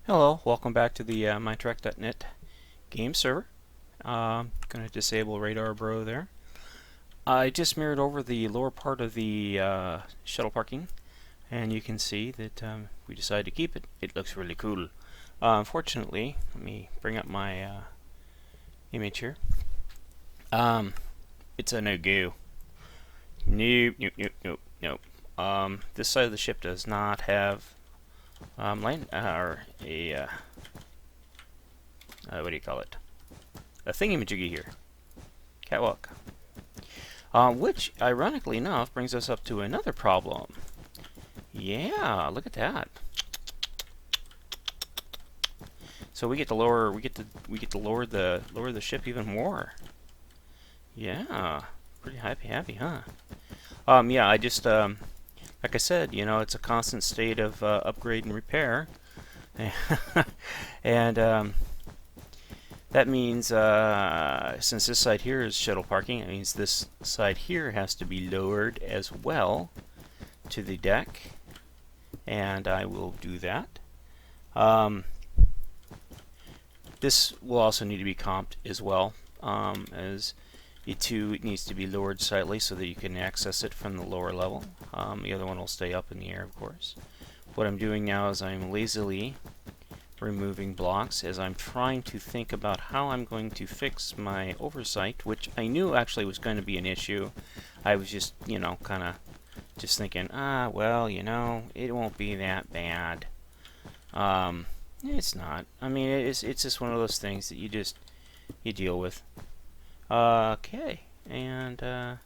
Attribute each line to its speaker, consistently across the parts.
Speaker 1: Hello, welcome back to the MyTrack.net game server. Going to disable Radar Bro there. I just mirrored over the lower part of the shuttle parking, and you can see that we decided to keep it. It looks really cool. Unfortunately, let me bring up my image here. It's a no-go. Nope, nope, nope, nope, nope. This side of the ship does not have land or a what do you call it? A thingamajiggy here. Catwalk. Which, ironically enough, brings us up to another problem. Yeah, look at that. So we get to lower lower the ship even more. Yeah, pretty happy, huh? Yeah, I just like I said, you know, it's a constant state of upgrade and repair, and that means since this side here is shuttle parking, it means this side here has to be lowered as well to the deck, and I will do that. This will also need to be comped as well, as it needs to be lowered slightly so that you can access it from the lower level. The other one will stay up in the air, of course. What I'm doing now is I'm lazily removing blocks as I'm trying to think about how I'm going to fix my oversight, which I knew actually was going to be an issue. I was just, you know, kind of just thinking, well, you know, it won't be that bad. It's not. I mean, it's just one of those things that you deal with. Okay, and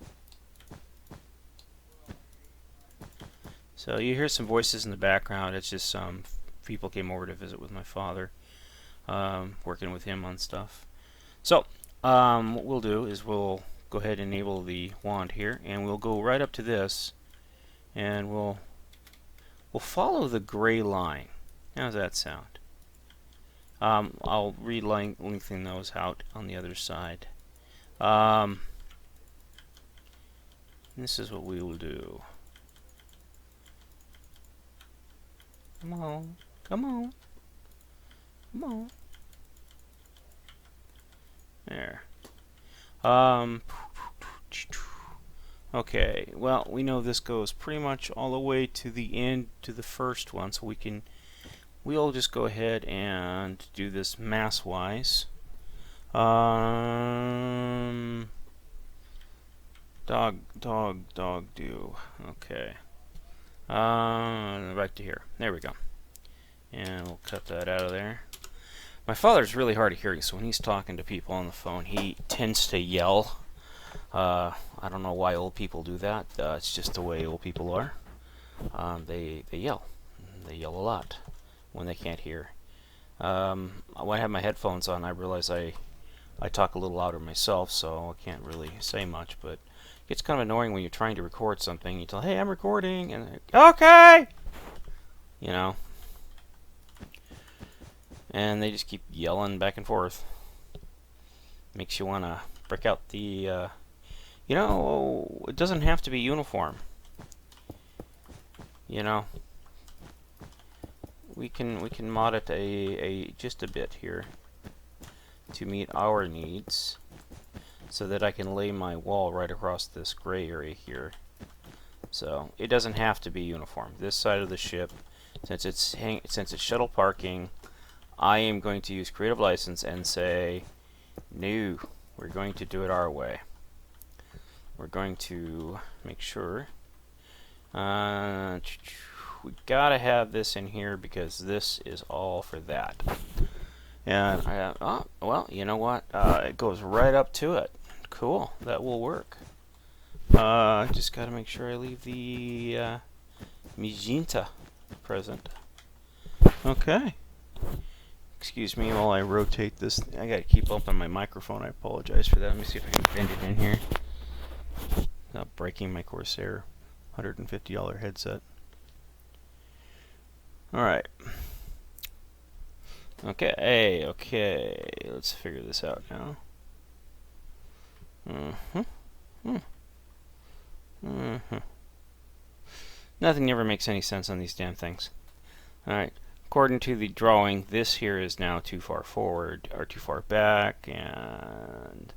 Speaker 1: so you hear some voices in the background. It's just some people came over to visit with my father, working with him on stuff. So what we'll do is we'll go ahead and enable the wand here, and we'll go right up to this, and we'll follow the gray line. How's that sound? I'll lengthen those out on the other side. This is what we will do. Come on, come on, come on. There. Okay, well, we know this goes pretty much all the way to the end, to the first one, so we'll just go ahead and do this mass-wise. Dog do. Okay. Right to here. There we go. And we'll cut that out of there. My father's really hard of hearing, so when he's talking to people on the phone, he tends to yell. I don't know why old people do that. It's just the way old people are. They yell. They yell a lot when they can't hear. When I have my headphones on, I realize I talk a little louder myself, so I can't really say much, but it gets kind of annoying when you're trying to record something. You tell, hey, I'm recording, and okay! You know? And they just keep yelling back and forth. Makes you want to break out the, you know, it doesn't have to be uniform. You know? We can mod it just a bit here to meet our needs, so that I can lay my wall right across this gray area here. So it doesn't have to be uniform. This side of the ship, since it's shuttle parking, I am going to use creative license and say, no, we're going to do it our way. We're going to make sure we gotta have this in here because this is all for that. And oh, well, you know what? It goes right up to it. Cool, that will work. Just gotta make sure I leave the magenta present. Okay. Excuse me while I rotate this. I gotta keep open my microphone. I apologize for that. Let me see if I can bend it in here without breaking my Corsair $150 headset. Alright. Okay, let's figure this out now. Nothing ever makes any sense on these damn things. Alright, according to the drawing, this here is now too far forward or too far back, and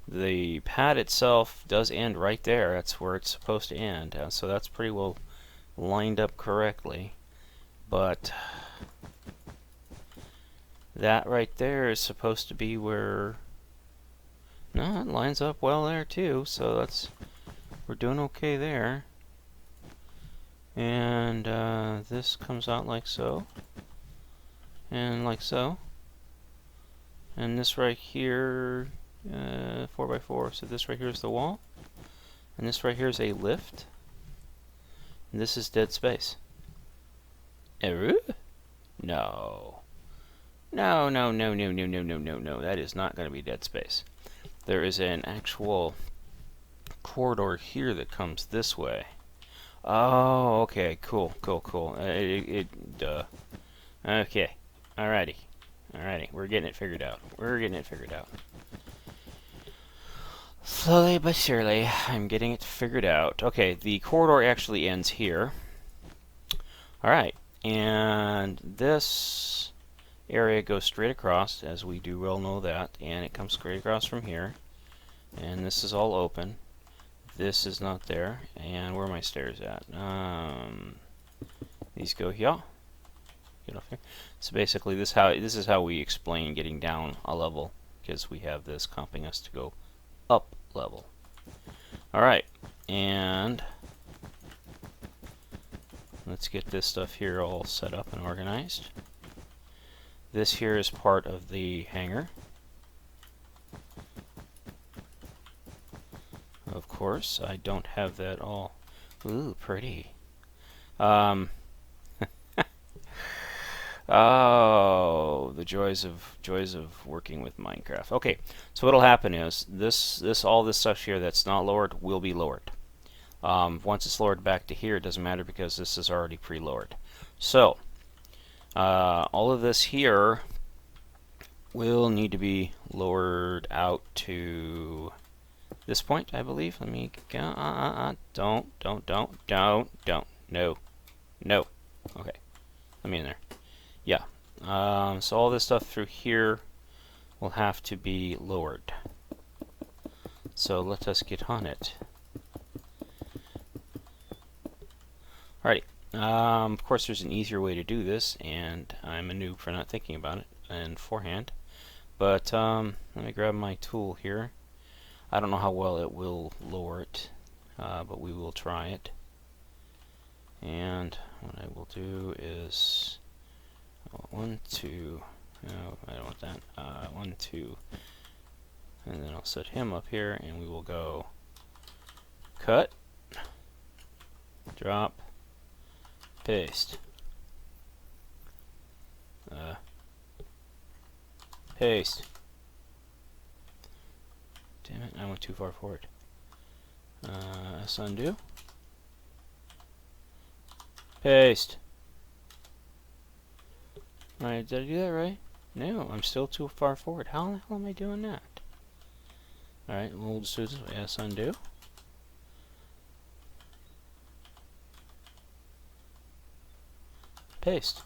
Speaker 1: the pad itself does end right there. That's where it's supposed to end. So that's pretty well lined up correctly. But that right there is supposed to be where... No, it lines up well there too. So that's... We're doing okay there. And this comes out like so. And like so. And this right here... 4x4. So this right here is the wall. And this right here is a lift. And this is dead space. Error? No. No, no, no, no, no, no, no, no, no. That is not going to be dead space. There is an actual corridor here that comes this way. Oh, okay. Cool, cool, cool. Duh. Okay. Alrighty. Alrighty. We're getting it figured out. We're getting it figured out. Slowly but surely, I'm getting it figured out. Okay, the corridor actually ends here. Alright, and this area goes straight across, as we do well know that, and it comes straight across from here. And this is all open. This is not there. And where are my stairs at? These go here. Get off here. So basically, this is how we explain getting down a level, because we have this comping us to go up level. Alright, and let's get this stuff here all set up and organized. This here is part of the hangar. Of course, I don't have that all. Ooh, pretty. Oh, the joys of working with Minecraft. Okay, so what'll happen is all this stuff here that's not lowered will be lowered. Once it's lowered back to here, it doesn't matter because this is already pre-lowered. So all of this here will need to be lowered out to this point, I believe. Let me go. Don't. No. Okay. Let me in there. Yeah. So all this stuff through here will have to be lowered. So let us get on it. Alrighty. Of course, there's an easier way to do this, and I'm a noob for not thinking about it beforehand. But let me grab my tool here. I don't know how well it will lower it, but we will try it. And what I will do is 1, 2. No, I don't want that. 1, 2. And then I'll set him up here, and we will go cut, drop, paste, paste. Damn it, I went too far forward. S undo. Paste. Alright, did I do that right? No, I'm still too far forward. How the hell am I doing that? Alright, we'll just do this way. S undo. Paste.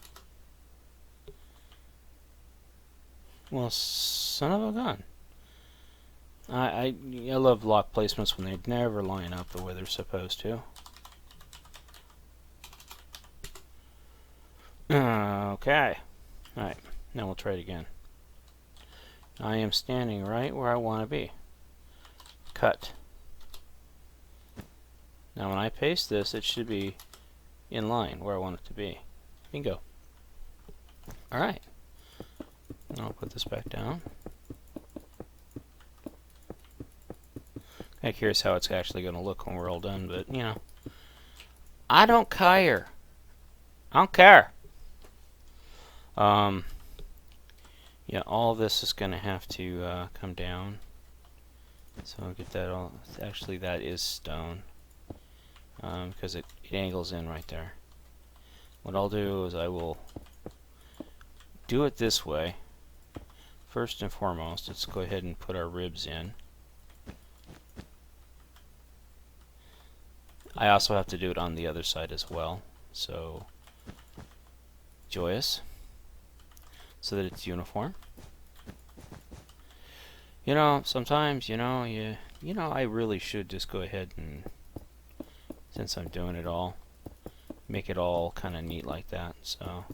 Speaker 1: Well, son of a gun. I love block placements when they never line up the way they're supposed to. Okay. Alright, now we'll try it again. I am standing right where I want to be. Cut. Now when I paste this, it should be in line where I want it to be. Bingo. Alright. I'll put this back down. I'm curious how it's actually going to look when we're all done, but, you know. I don't care. I don't care. Yeah, all this is going to have to come down. So I'll get that all. Actually, that is stone. Because it angles in right there. What I'll do is I will do it this way. First and foremost, let's go ahead and put our ribs in. I also have to do it on the other side as well. So, joyous. so that it's uniform. You know, sometimes, I really should just go ahead and, since I'm doing it all, make it all kind of neat like that. So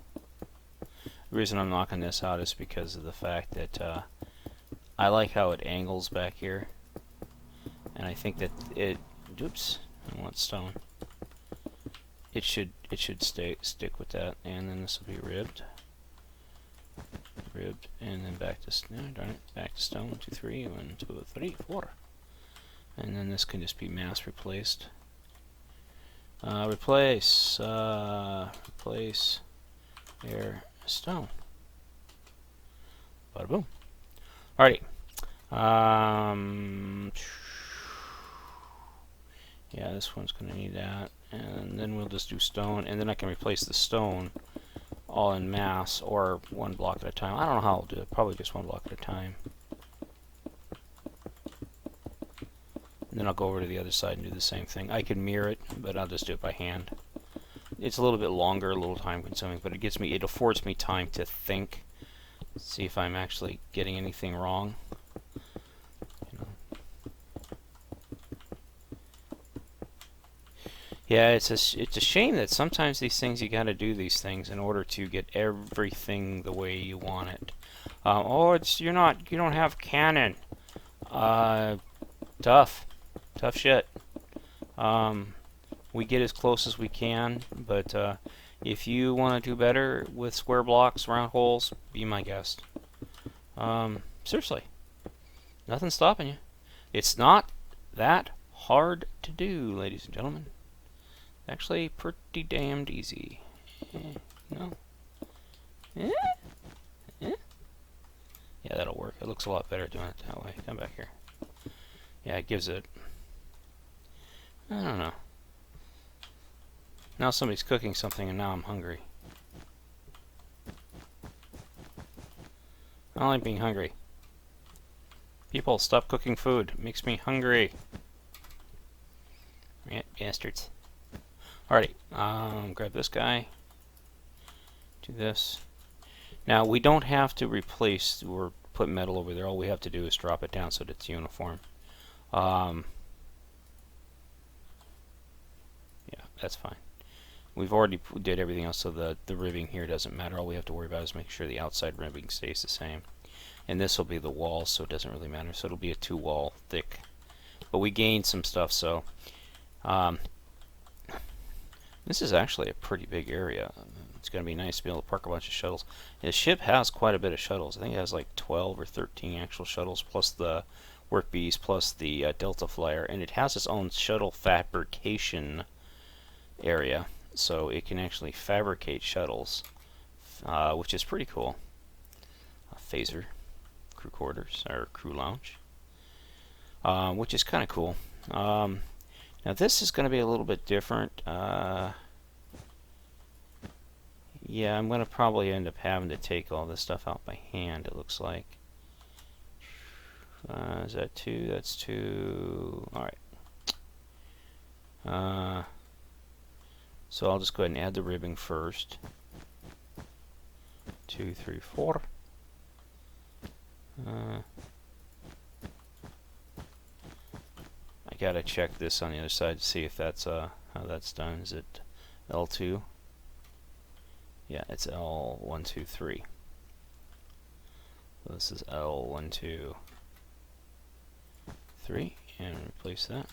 Speaker 1: the reason I'm knocking this out is because of the fact that I like how it angles back here, and I think that oops, I want stone. It should stick with that, and then this will be ribbed, and then back to darn it, back to stone. 1, 2, 3, 1, 2, 3, 4, and then this can just be mass replaced. Replace air stone. Bada boom. Alrighty. Yeah, this one's going to need that, and then we'll just do stone, and then I can replace the stone all in mass, or one block at a time. I don't know how I'll do it. Probably just one block at a time. And then I'll go over to the other side and do the same thing. I can mirror it, but I'll just do it by hand. It's a little bit longer, a little time consuming, but it affords me time to think, see if I'm actually getting anything wrong. Yeah, it's a shame that sometimes these things, you gotta do these things in order to get everything the way you want it. Oh, you don't have cannon. Tough shit. We get as close as we can, but if you want to do better with square blocks, round holes, be my guest. Seriously, nothing's stopping you. It's not that hard to do, ladies and gentlemen. Actually, pretty damned easy. No? Yeah, that'll work. It looks a lot better doing it that way. Come back here. Yeah, it gives it... I don't know. Now somebody's cooking something and now I'm hungry. I don't like being hungry. People, stop cooking food. It makes me hungry. Yeah, bastards. Alrighty, grab this guy. Do this. Now, we don't have to replace or put metal over there. All we have to do is drop it down so that it's uniform. Yeah, that's fine. We've already did everything else, so the ribbing here doesn't matter. All we have to worry about is making sure the outside ribbing stays the same. And this will be the wall, so it doesn't really matter. So it'll be a 2-wall thick. But we gained some stuff, so... this is actually a pretty big area. It's going to be nice to be able to park a bunch of shuttles. The ship has quite a bit of shuttles. I think it has like 12 or 13 actual shuttles, plus the Work Bees, plus the Delta Flyer. And it has its own shuttle fabrication area. So it can actually fabricate shuttles, which is pretty cool. Phaser, crew quarters, or crew lounge, which is kind of cool. Now this is going to be a little bit different. Yeah, I'm going to probably end up having to take all this stuff out by hand, it looks like. Is that 2? That's 2. Alright. So I'll just go ahead and add the ribbing first. 2, 3, 4. I gotta check this on the other side to see if that's how that's done. Is it L2? Yeah, it's L1, 2, 3. So this is L1, 2, 3, and replace that.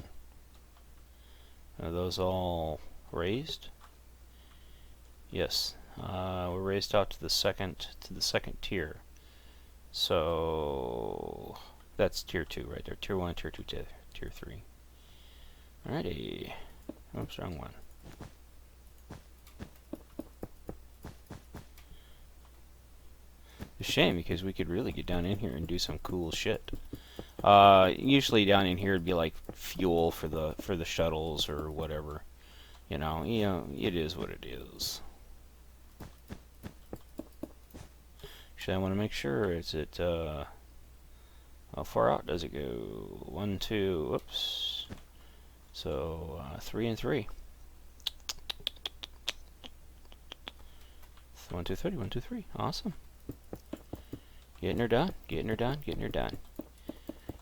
Speaker 1: Are those all raised? Yes, we're raised out to the second tier. So that's tier 2 right there. Tier 1, tier 2, tier 3. Alrighty. Oops, wrong one. It's a shame because we could really get down in here and do some cool shit. Usually down in here it'd be like fuel for the shuttles or whatever. You know, it is what it is. Actually, I want to make sure is it how far out does it go? 1, 2. Whoops. So 3 and 3. 1, 2, 3. 1, 2, 3. Awesome. Getting her done. Getting her done. Getting her done.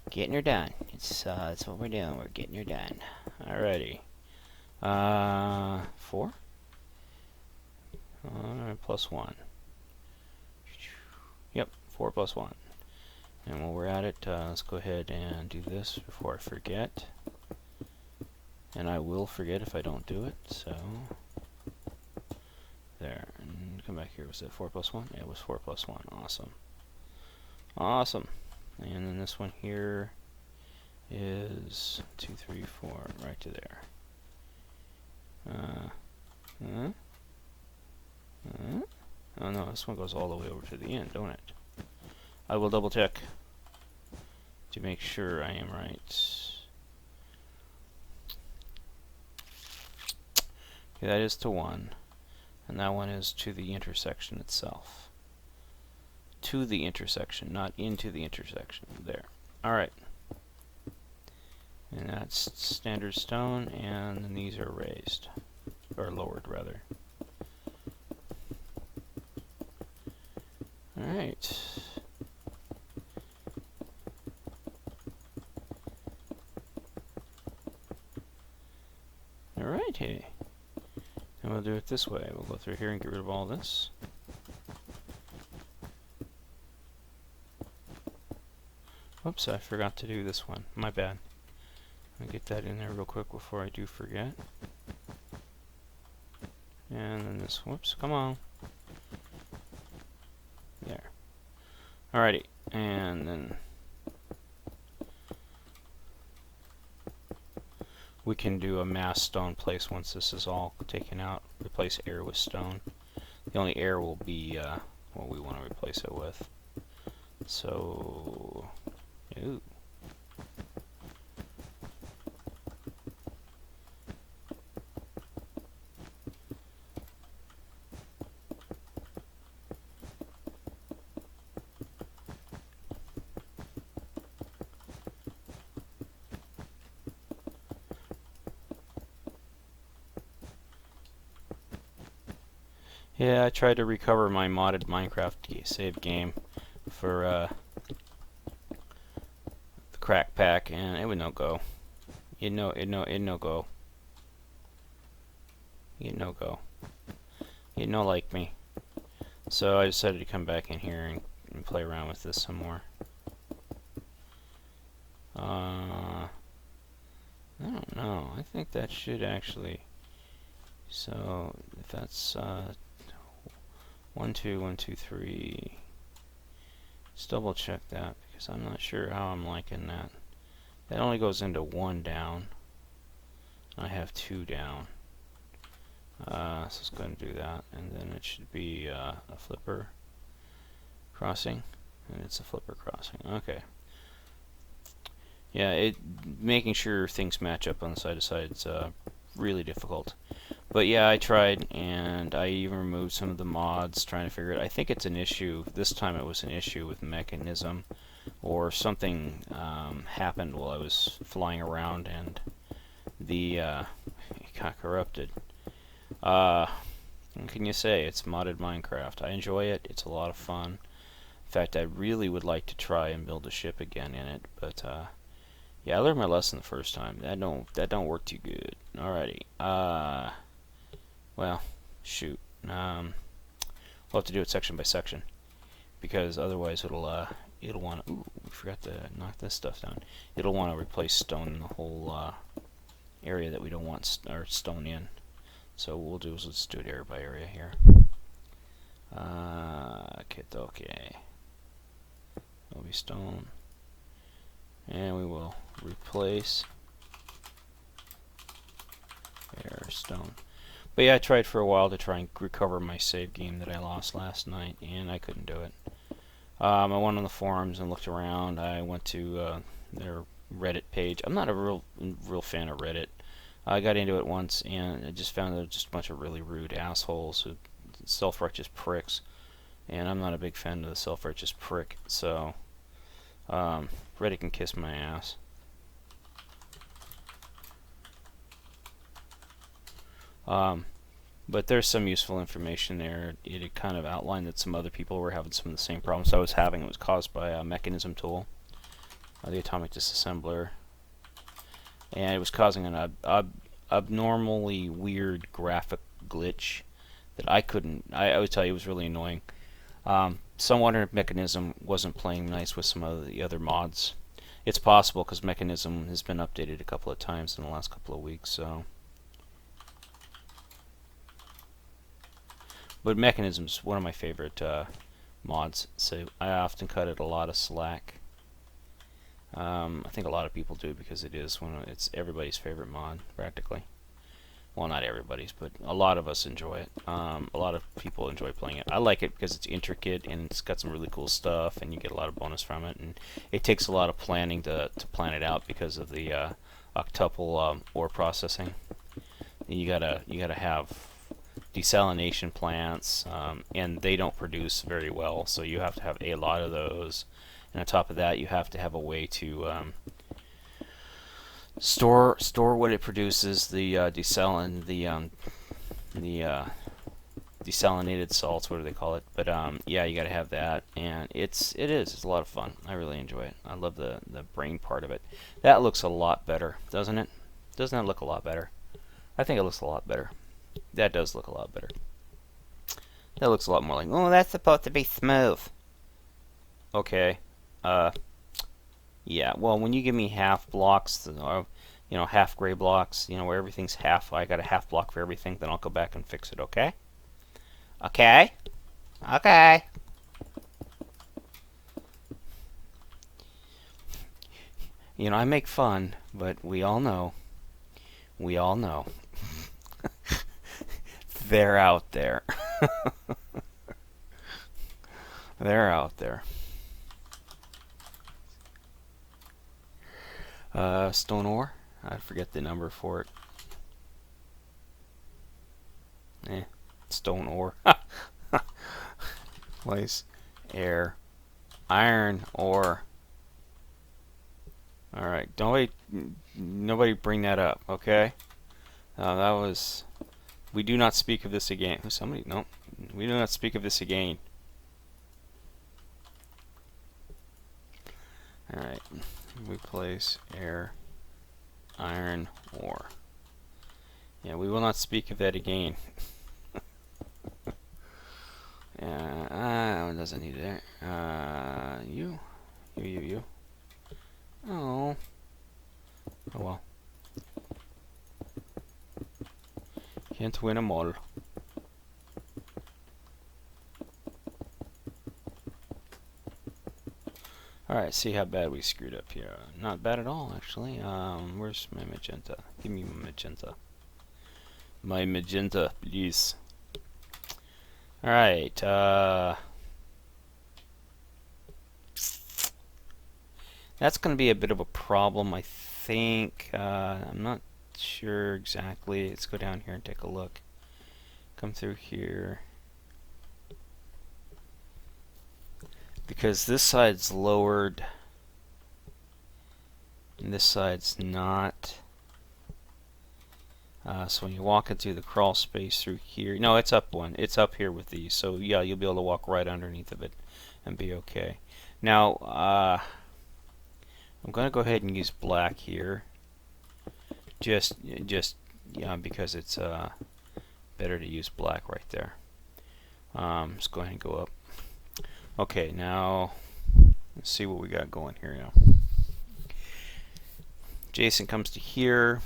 Speaker 1: Getting her done. It's what we're doing. We're getting her done. Alrighty. 4? Plus 1. Yep, 4 plus 1. And while we're at it, let's go ahead and do this before I forget. And I will forget if I don't do it, so... There. And come back here. Was it 4 plus 1? Yeah, it was 4 plus 1. Awesome. Awesome. And then this one here is 2, 3, 4, right to there. Oh no, this one goes all the way over to the end, don't it? I will double check to make sure I am right. Okay, that is to 1, and that one is to the intersection itself. To the intersection, not into the intersection. There. Alright. And that's standard stone, and then these are raised. Or lowered, rather. Alright. Alright, hey. And we'll do it this way. We'll go through here and get rid of all this. Oops, I forgot to do this one. My bad. I'll get that in there real quick before I do forget. And then this, whoops, come on. There. Alrighty, and then we can do a mass stone place once this is all taken out. Replace air with stone. The only air will be what we want to replace it with. So, ooh. Yeah, I tried to recover my modded Minecraft save game for the crack pack, and it would no go. It no go. It no go. It no like me. So I decided to come back in here and play around with this some more. I don't know. I think that should actually. So if that's 1, 2, 1, 2, 3. Let's double check that because I'm not sure how I'm liking that. That only goes into 1 down. I have 2 down. So let's go ahead and do that, and then it should be a flipper crossing, and it's a flipper crossing. Okay. Yeah, making sure things match up on the side to side is really difficult. But yeah, I tried, and I even removed some of the mods trying to figure it. I think it's an issue. This time it was an issue with mechanism, or something happened while I was flying around, and the it got corrupted. What can you say? It's modded Minecraft. I enjoy it. It's a lot of fun. In fact, I really would like to try and build a ship again in it, but yeah, I learned my lesson the first time. That don't work too good. Alrighty. Well, shoot. We'll have to do it section by section, because otherwise it'll want to. Ooh, we forgot to knock this stuff down. It'll want to replace stone in the whole area that we don't want our stone in. So what we'll do is let's do it area by area here. Okay. It'll be stone, and we will replace air stone. But yeah, I tried for a while to try and recover my save game that I lost last night, and I couldn't do it. I went on the forums and looked around. I went to their Reddit page. I'm not a real fan of Reddit. I got into it once, and I just found that just a bunch of really rude assholes, who self-righteous pricks, and I'm not a big fan of the self-righteous prick. So Reddit can kiss my ass. But there's some useful information there. It had kind of outlined that some other people were having some of the same problems I was having. It was caused by a mechanism tool, the atomic disassembler, and it was causing an abnormally weird graphic glitch that I couldn't. I would tell you it was really annoying. Some wonder if Mechanism wasn't playing nice with some of the other mods. It's possible because Mechanism has been updated a couple of times in the last couple of weeks. So, but Mechanism's one of my favorite mods, so I often cut it a lot of slack. I think a lot of people do because it's everybody's favorite mod practically. Well, not everybody's, but a lot of us enjoy it. A lot of people enjoy playing it. I like it because it's intricate and it's got some really cool stuff, and you get a lot of bonus from it. And it takes a lot of planning to plan it out because of the octuple ore processing. You gotta have desalination plants, and they don't produce very well, so you have to have a lot of those. And on top of that, you have to have a way to store what it produces, the desalinated salts, what do they call it? But yeah, you got to have that, and it's a lot of fun. I really enjoy it. I love the brain part of it. That looks a lot better, doesn't it? Doesn't that look a lot better? I think it looks a lot better. That does look a lot better. That looks a lot more like, oh, that's supposed to be smooth. Okay. Yeah, well, when you give me half blocks, or, half gray blocks, where everything's half, I got a half block for everything, then I'll go back and fix it, okay? Okay? Okay. I make fun, but we all know. They're out there. They're out there. Stone ore. I forget the number for it. Stone ore. Place, air, iron ore. All right, nobody bring that up, okay? That was. We do not speak of this again. Somebody, no, we do not speak of this again. All right, replace air, iron ore. Yeah, we will not speak of that again. It doesn't need it there. You. Oh. Oh well. Can't win 'em all. Alright, see how bad we screwed up here. Not bad at all, actually. Where's my magenta? Give me my magenta. My magenta, please. Alright, that's going to be a bit of a problem, I think. I'm not sure exactly. Let's go down here and take a look. Come through here. Because this side's lowered and this side's not. So when you walk into the crawl space through here, no, it's up one. It's up here with these. So yeah, you'll be able to walk right underneath of it and be okay. Now, I'm going to go ahead and use black here. Just because it's better to use black right there. Let's go ahead and go up. Okay, now let's see what we got going here now. Jason comes to here.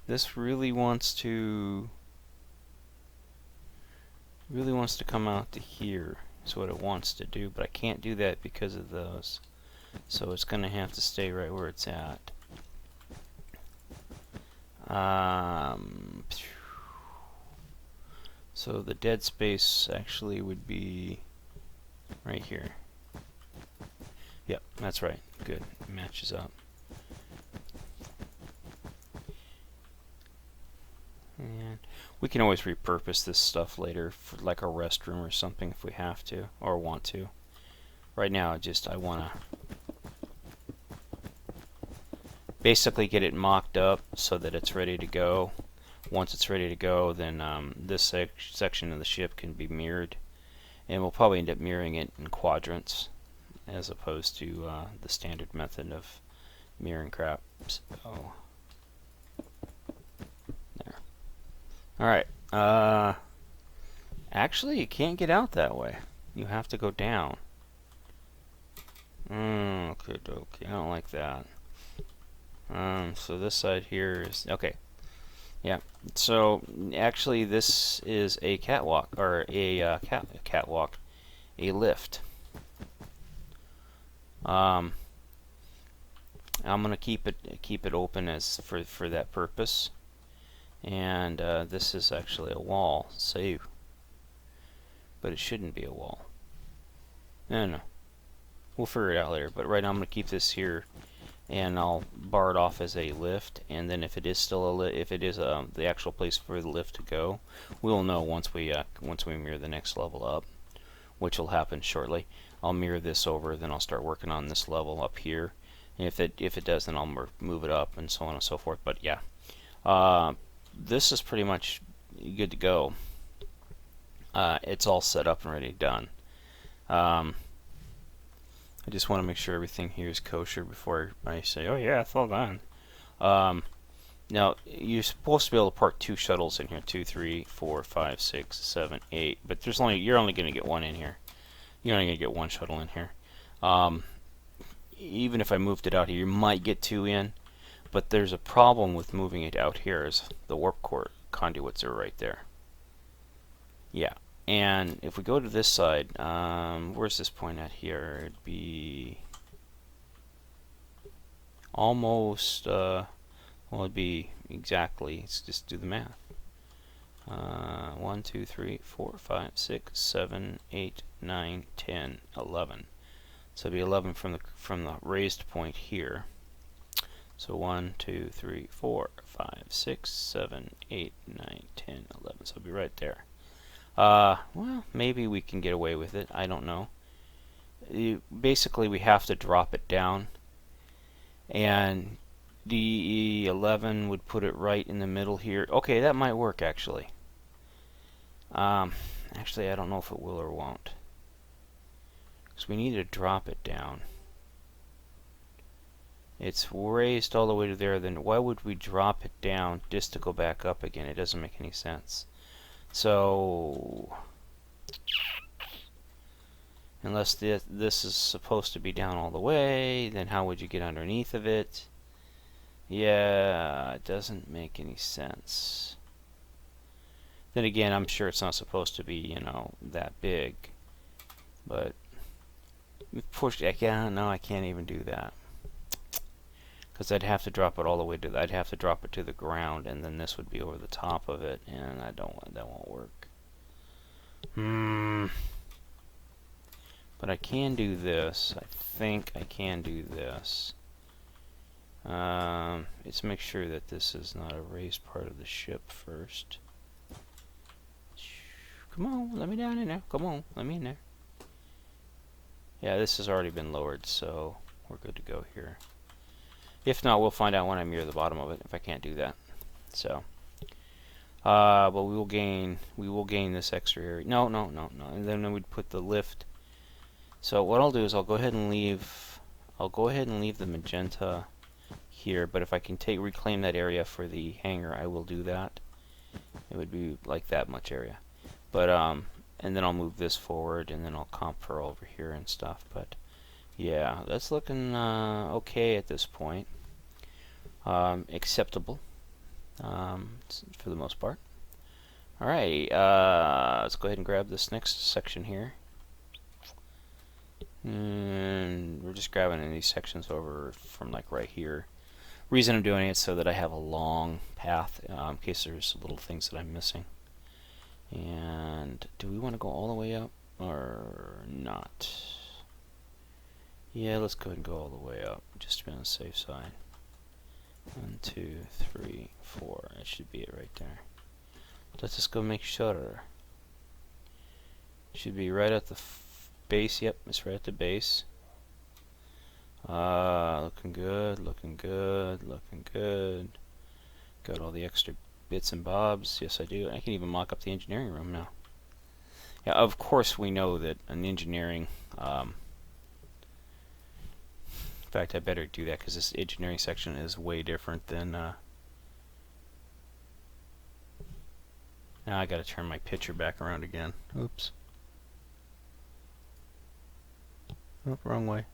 Speaker 1: This really wants to come out to here. Is what it wants to do, but I can't do that because of those. So it's going to have to stay right where it's at. So the dead space actually would be right here. Yep, that's right. Good. It matches up. And we can always repurpose this stuff later for like a restroom or something if we have to or want to. Right now, I want to basically get it mocked up so that it's ready to go. Once it's ready to go, then this section of the ship can be mirrored, and we'll probably end up mirroring it in quadrants as opposed to the standard method of mirroring crap. So there. Alright, actually you can't get out that way. You have to go down. Okay, I don't like that. So this side here is okay. Yeah. So actually, this is a catwalk or a catwalk, a lift. I'm gonna keep it open as for that purpose. And this is actually a wall, save. But it shouldn't be a wall. No. We'll figure it out later. But right now I'm gonna keep this here, and I'll bar it off as a lift, and then if it is still if it is the actual place for the lift to go, we'll know once we mirror the next level up, which will happen shortly. I'll mirror this over, then I'll start working on this level up here, and if it does, then I'll move it up and so on and so forth. But yeah, this is pretty much good to go. It's all set up and ready, done. I just want to make sure everything here is kosher before I say, oh yeah, it's all done. Now, you're supposed to be able to park 2 shuttles in here, 2, 3, 4, 5, 6, 7, 8, but you're only going to get 1 in here. You're only going to get 1 shuttle in here. Even if I moved it out here, you might get 2 in, but there's a problem with moving it out here, as the warp core conduits are right there. Yeah. And if we go to this side, where's this point at here? It'd be almost, well, it'd be exactly, let's just do the math. 1, 2, 3, 4, 5, 6, 7, 8, 9, 10, 11. So it'd be 11 from the raised point here. So 1, 2, 3, 4, 5, 6, 7, 8, 9, 10, 11. So it'll be right there. Well, maybe we can get away with it. I don't know. Basically, we have to drop it down, and the 11 would put it right in the middle here. Okay, that might work actually. Actually, I don't know if it will or won't, because we need to drop it down. It's raised all the way to there. Then why would we drop it down just to go back up again? It doesn't make any sense. So, unless this is supposed to be down all the way, then how would you get underneath of it? Yeah, it doesn't make any sense. Then again, I'm sure it's not supposed to be, you know, that big. But, push, yeah, no, I can't even do that. Because I'd have to drop it all the way to, I'd have to drop it to the ground, and then this would be over the top of it, and that won't work. But I can do this. I think I can do this. Let's make sure that this is not a raised part of the ship first. Come on, let me down in there. Come on, let me in there. Yeah, this has already been lowered, so we're good to go here. If not, we'll find out when I mirror the bottom of it, if I can't do that. So, but we will gain this extra area. No. And then we'd put the lift. So what I'll do is I'll go ahead and leave the magenta here, but if I can reclaim that area for the hangar, I will do that. It would be like that much area. But and then I'll move this forward, and then I'll comp her over here and stuff. But yeah, that's looking okay at this point. Acceptable for the most part. Alright, let's go ahead and grab this next section here. And we're just grabbing these sections over from like right here. Reason I'm doing it is so that I have a long path in case there's little things that I'm missing. And do we want to go all the way up or not? Yeah, let's go ahead and go all the way up, just to be on the safe side. 1, 2, 3, 4. That should be it right there. Let's just go make sure. Should be right at the base. Yep, it's right at the base. Looking good, looking good, looking good. Got all the extra bits and bobs. Yes, I do. I can even mock up the engineering room now. Yeah, of course we know that an engineering... in fact, I better do that because this engineering section is way different than... now I gotta turn my picture back around again. Oops. Oh, wrong way.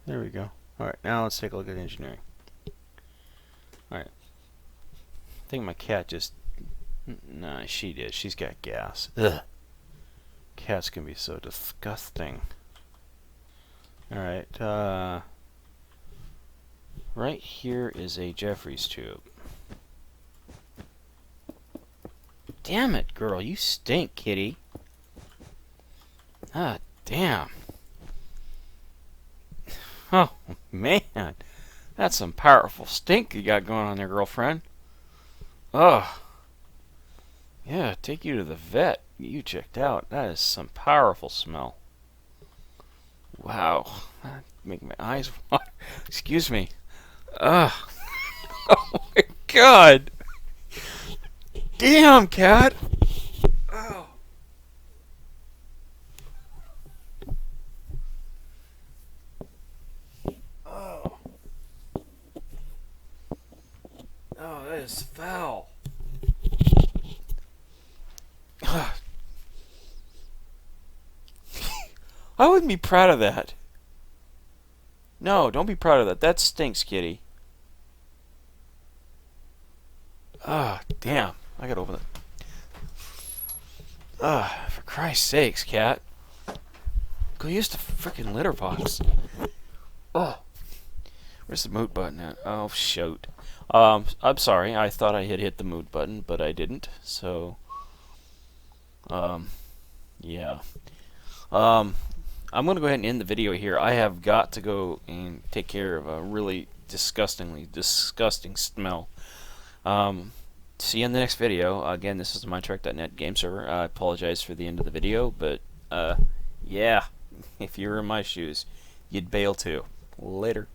Speaker 1: There we go. Alright, now let's take a look at engineering. Alright. I think my cat just... Nah, she did. She's got gas. Ugh. Cats can be so disgusting. Alright, right here is a Jeffries tube. Damn it, girl, you stink, kitty. Ah, damn. Oh, man. That's some powerful stink you got going on there, girlfriend. Ugh. Yeah, take you to the vet. Get you checked out. That is some powerful smell. Wow. That make my eyes water. Excuse me. Ugh. Oh my god. Damn, cat. Oh. Oh. Oh, that is foul. I wouldn't be proud of that. No, don't be proud of that. That stinks, kitty. Ah, damn. I gotta open it. Ah, for Christ's sakes, cat. Go use the frickin' litter box. Oh. Where's the mute button at? Oh, shoot. I'm sorry. I thought I had hit the mute button, but I didn't. So, yeah. I'm going to go ahead and end the video here. I have got to go and take care of a really disgusting smell. See you in the next video. Again, this is the MindTrack.net game server. I apologize for the end of the video, but, yeah. If you were in my shoes, you'd bail too. Later.